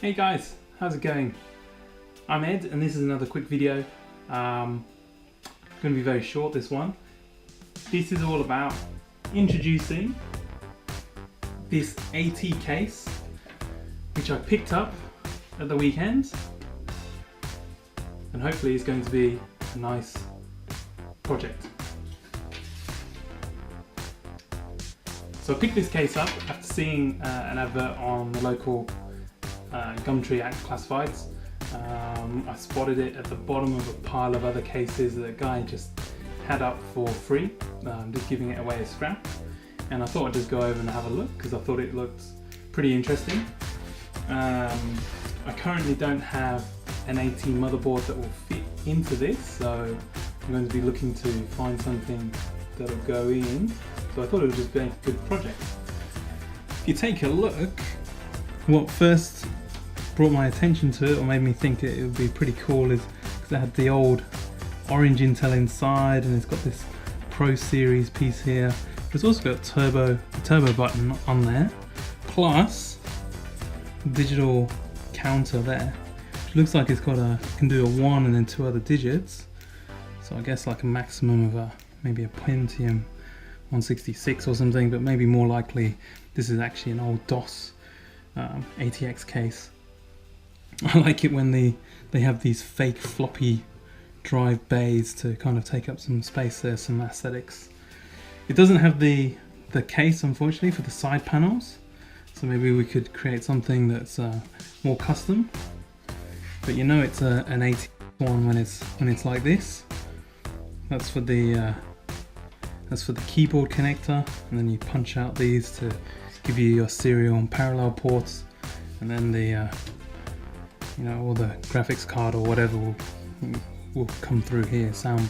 Hey guys, how's it going? I'm Ed and this is another quick video. Going to be very short, this one. This is all about introducing this AT case which I picked up at the weekend, and hopefully it's going to be a nice project. So I picked this case up after seeing an advert on the local Gumtree classifieds. I spotted it at the bottom of a pile of other cases that a guy just had up for free, just giving it away as scrap, and I thought I'd just go over and have a look because I thought it looked pretty interesting. I currently don't have an AT motherboard that will fit into this, so I'm going to be looking to find something that'll go in, so I thought it would just be a good project. If you take a look, what first brought my attention to it or made me think it would be pretty cool is because it had the old orange Intel inside, and it's got this Pro Series piece here. It's also got a turbo button on there, plus a digital counter there, which looks like it's got can do a 1 and then 2 other digits. So I guess like a maximum of maybe a Pentium 166 or something, but maybe more likely this is actually an old DOS ATX case. I like it when they have these fake floppy drive bays to kind of take up some space there, some aesthetics. It doesn't have the case, unfortunately, for the side panels, so maybe we could create something that's more custom. But you know it's an ATX one when it's like this. That's for the keyboard connector, and then you punch out these to give you your serial and parallel ports, and then the all the graphics card or whatever will come through here, sound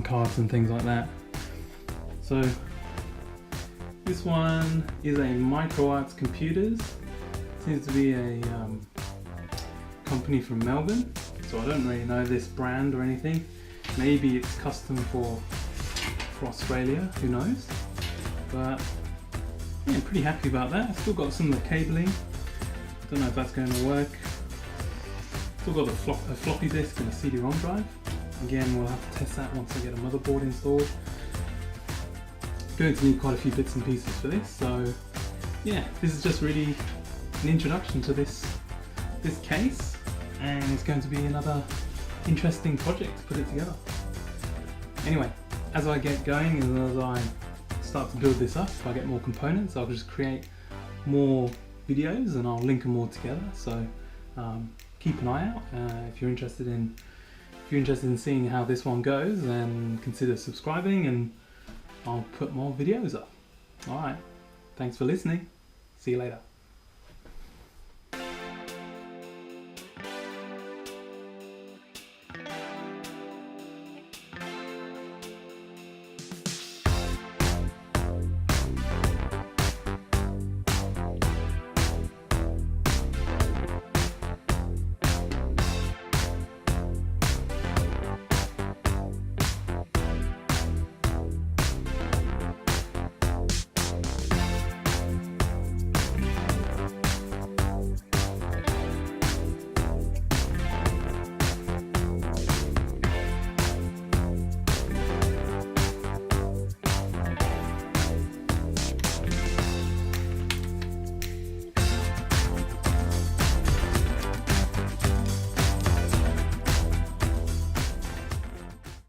cards and things like that. So this one is a MicroArts Computers. Seems to be a company from Melbourne, so I don't really know this brand or anything. Maybe it's custom for Australia, who knows. But yeah, I'm pretty happy about that. Still got some of the cabling. Don't know if that's going to work. Still got a floppy disk and a CD-ROM drive. Again, we'll have to test that once I get a motherboard installed. Going to need quite a few bits and pieces for this, so yeah, this is just really an introduction to this case, and it's going to be another interesting project to put it together. Anyway, as I get going and as I start to build this up, if I get more components, I'll just create more videos and I'll link them all together. So keep an eye out. If you're interested in seeing how this one goes, then consider subscribing and I'll put more videos up. Alright, thanks for listening. See you later.